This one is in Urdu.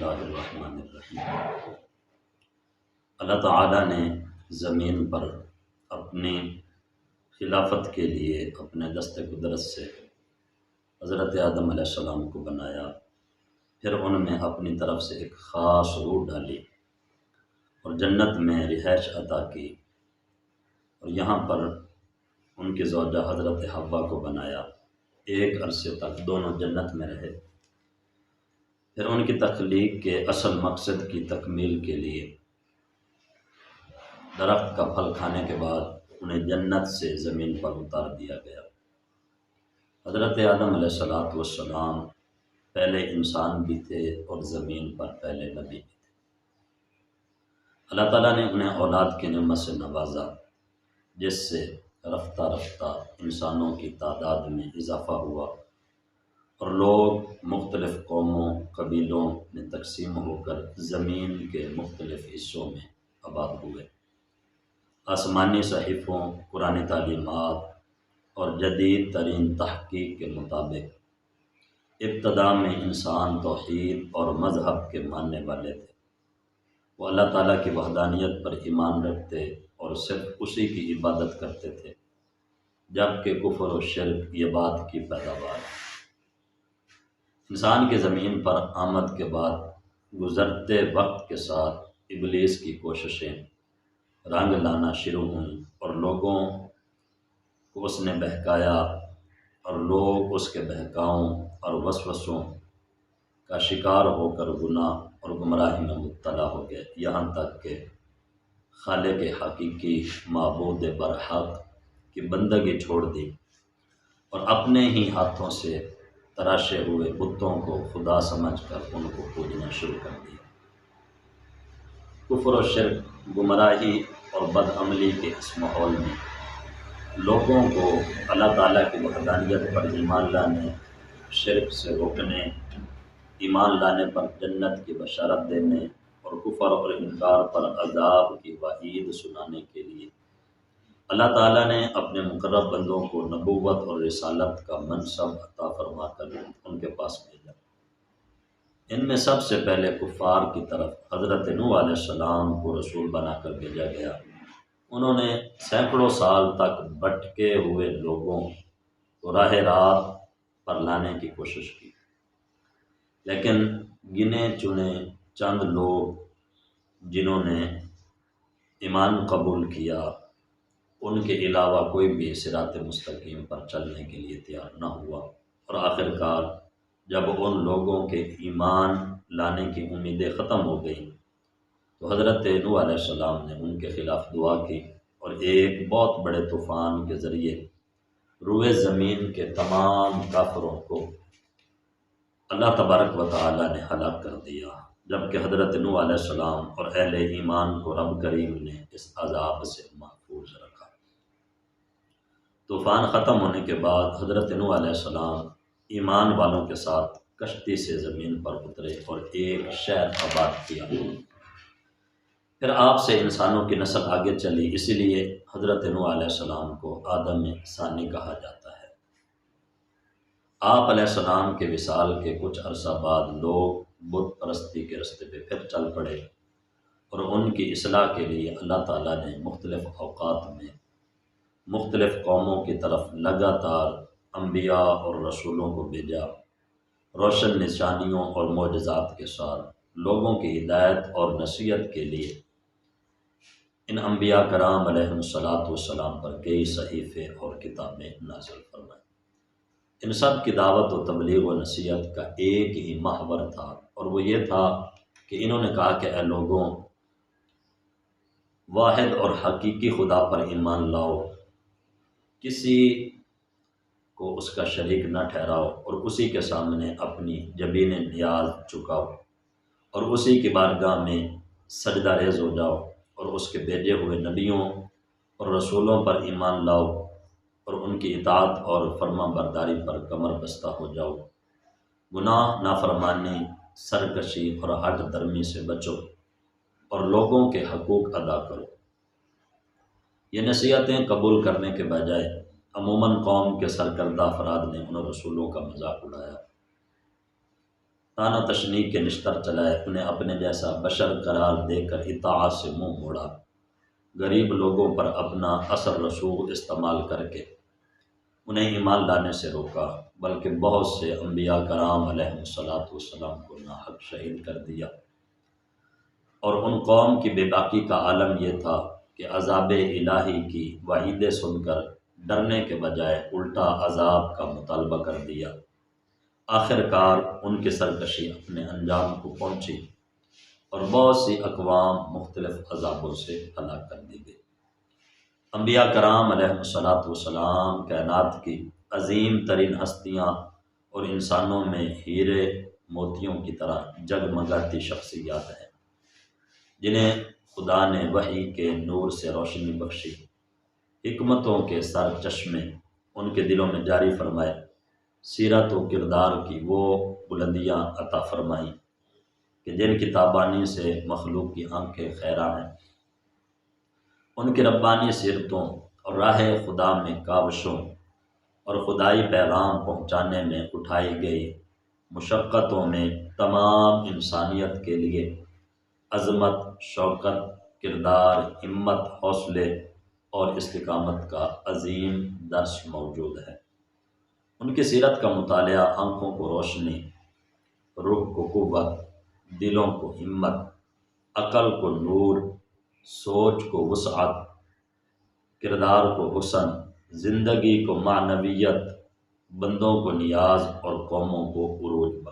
اللہ الرحمن الرحیم۔ اللہ تعالیٰ نے زمین پر اپنی خلافت کے لیے اپنے دست قدرت سے حضرت آدم علیہ السلام کو بنایا، پھر ان میں اپنی طرف سے ایک خاص روح ڈالی اور جنت میں رہائش عطا کی، اور یہاں پر ان کی زوجہ حضرت حوا کو بنایا۔ ایک عرصے تک دونوں جنت میں رہے۔ پھر ان کی تخلیق کے اصل مقصد کی تکمیل کے لیے درخت کا پھل کھانے کے بعد انہیں جنت سے زمین پر اتار دیا گیا۔ حضرت آدم علیہ السلام پہلے انسان بھی تھے اور زمین پر پہلے نبی بھی تھے۔ اللہ تعالیٰ نے انہیں اولاد کی نعمت سے نوازا، جس سے رفتہ رفتہ انسانوں کی تعداد میں اضافہ ہوا اور لوگ مختلف قوموں قبیلوں میں تقسیم ہو کر زمین کے مختلف حصوں میں آباد ہوئے۔ آسمانی صحیفوں، قرآنی تعلیمات اور جدید ترین تحقیق کے مطابق ابتدا میں انسان توحید اور مذہب کے ماننے والے تھے۔ وہ اللہ تعالیٰ کی وحدانیت پر ایمان رکھتے اور صرف اسی کی عبادت کرتے تھے، جبکہ کفر و شرک یہ بات کی پیداوار ہے۔ انسان کی زمین پر آمد کے بعد گزرتے وقت کے ساتھ ابلیس کی کوششیں رنگ لانا شروع ہوئیں اور لوگوں کو اس نے بہکایا، اور لوگ اس کے بہکاؤں اور وسوسوں کا شکار ہو کر گناہ اور گمراہی میں مبتلا ہو گئے، یہاں تک کہ خالق حقیقی معبود برحق کی بندگی چھوڑ دی اور اپنے ہی ہاتھوں سے تراشے ہوئے بتوں کو خدا سمجھ کر ان کو پوجنا شروع کر دیا۔ کفر و شرک، گمراہی اور بدعملی کے اس ماحول میں لوگوں کو اللہ تعالیٰ کی وحدانیت پر ایمان لانے، شرک سے روکنے، ایمان لانے پر جنت کی بشارت دینے اور کفر اور انکار پر عذاب کی وعید سنانے کے لیے اللہ تعالیٰ نے اپنے مقرب بندوں کو نبوت اور رسالت کا منصب عطا فرما کر ان کے پاس بھیجا۔ ان میں سب سے پہلے کفار کی طرف حضرت نوح علیہ السلام کو رسول بنا کر بھیجا گیا۔ انہوں نے سینکڑوں سال تک بھٹکے ہوئے لوگوں کو راہ راست پر لانے کی کوشش کی، لیکن گنے چنے چند لوگ جنہوں نے ایمان قبول کیا، ان کے علاوہ کوئی بھی صراط مستقیم پر چلنے کے لیے تیار نہ ہوا، اور آخر کار جب ان لوگوں کے ایمان لانے کی امیدیں ختم ہو گئیں تو حضرت نوح علیہ السلام نے ان کے خلاف دعا کی اور ایک بہت بڑے طوفان کے ذریعے روئے زمین کے تمام کافروں کو اللہ تبارک و تعالی نے ہلاک کر دیا، جبکہ حضرت نوح علیہ السلام اور اہل ایمان کو رب کریم نے اس عذاب سے محفوظ رکھا۔ طوفان ختم ہونے کے بعد حضرت نوح علیہ السلام ایمان والوں کے ساتھ کشتی سے زمین پر اترے اور ایک شہر آباد کیا۔ پھر آپ سے انسانوں کی نسل آگے چلی، اسی لیے حضرت نوح علیہ السلام کو آدم ثانی کہا جاتا ہے۔ آپ علیہ السلام کے وصال کے کچھ عرصہ بعد لوگ بت پرستی کے راستے پہ پھر چل پڑے، اور ان کی اصلاح کے لیے اللہ تعالیٰ نے مختلف اوقات میں مختلف قوموں کی طرف لگاتار انبیاء اور رسولوں کو بھیجا، روشن نشانیوں اور معجزات کے ساتھ لوگوں کی ہدایت اور نصیحت کے لیے ان انبیاء کرام علیہم السلام پر کئی صحیفے اور کتابیں نازل فرمائیں۔ ان سب کی دعوت و تبلیغ و نصیحت کا ایک ہی محور تھا، اور وہ یہ تھا کہ انہوں نے کہا کہ اے لوگوں، واحد اور حقیقی خدا پر ایمان لاؤ، کسی کو اس کا شریک نہ ٹھہراؤ، اور اسی کے سامنے اپنی جبین نیاز چکاؤ، اور اسی کی بارگاہ میں سجدہ ریز ہو جاؤ، اور اس کے بھیجے ہوئے نبیوں اور رسولوں پر ایمان لاؤ، اور ان کی اطاعت اور فرما برداری پر کمر بستہ ہو جاؤ، گناہ، نافرمانی، سرکشی اور ہٹ درمی سے بچو، اور لوگوں کے حقوق ادا کرو۔ یہ نصیحتیں قبول کرنے کے بجائے عموماً قوم کے سرکردہ افراد نے ان رسولوں کا مذاق اڑایا۔ تانا تشنیع کے نشتر چلائے، انہیں اپنے جیسا بشر قرار دے کر اطاعت سے منہ موڑا، غریب لوگوں پر اپنا اثر رسوخ استعمال کر کے انہیں ایمان لانے سے روکا، بلکہ بہت سے انبیاء کرام علیہ السلام کو ناحق شہید کر دیا۔ اور ان قوم کی بے باکی کا عالم یہ تھا کہ عذاب الہی کی وعیدیں سن کر ڈرنے کے بجائے الٹا عذاب کا مطالبہ کر دیا۔ آخر کار ان کی سرکشی اپنے انجام کو پہنچی اور بہت سی اقوام مختلف عذابوں سے ہلاک کر دی گئی۔ انبیاء کرام علیہ السلام کائنات کی عظیم ترین ہستیاں اور انسانوں میں ہیرے موتیوں کی طرح جگمگاتی شخصیات ہیں، جنہیں خدا نے وحی کے نور سے روشنی بخشی، حکمتوں کے سر چشمے ان کے دلوں میں جاری فرمائے، سیرت و کردار کی وہ بلندیاں عطا فرمائیں کہ جن کی تابانی سے مخلوق کی آنکھیں خیرہ ہیں۔ ان کی ربانی سیرتوں اور راہ خدا میں کاوشوں اور خدائی پیغام پہنچانے میں اٹھائی گئی مشقتوں میں تمام انسانیت کے لیے عظمت، شوکت، کردار، ہمت، حوصلے اور استقامت کا عظیم درس موجود ہے۔ ان کی سیرت کا مطالعہ آنکھوں کو روشنی، روح کو قوت، دلوں کو ہمت، عقل کو نور، سوچ کو وسعت، کردار کو حسن، زندگی کو معنویت، بندوں کو نیاز اور قوموں کو عروج بخشے۔